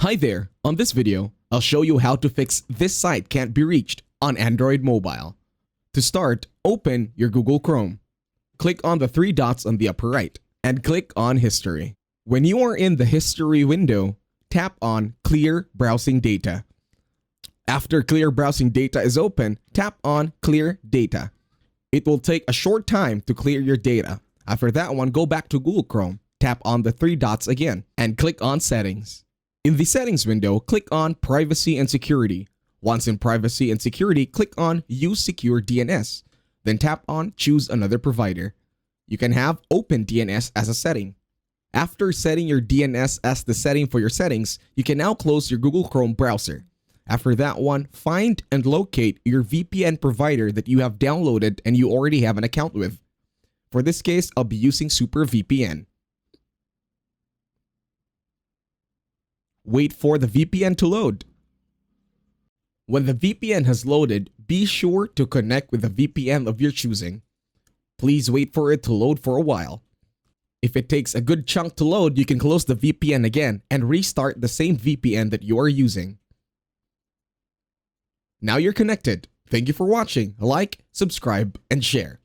Hi there, on this video, I'll show you how to fix "This site can't be reached" on Android mobile. To start, open your Google Chrome. Click on the three dots on the upper right and click on History. When you are in the History window, tap on Clear Browsing Data. After Clear Browsing Data is open, tap on Clear Data. It will take a short time to clear your data. After that one, go back to Google Chrome, tap on the three dots again, and click on Settings. In the Settings window, click on Privacy and Security. Once in Privacy and Security, click on Use Secure DNS. Then tap on Choose Another Provider. You can have Open DNS as a setting. After setting your DNS as the setting for your settings, you can now close your Google Chrome browser. After that one, find and locate your VPN provider that you have downloaded and you already have an account with. For this case, I'll be using SuperVPN. Wait for the VPN to load. When the VPN has loaded, be sure to connect with the VPN of your choosing. Please wait for it to load for a while. If it takes a good chunk to load, you can close the VPN again and restart the same VPN that you are using. Now you're connected. Thank you for watching. Like, subscribe, and share.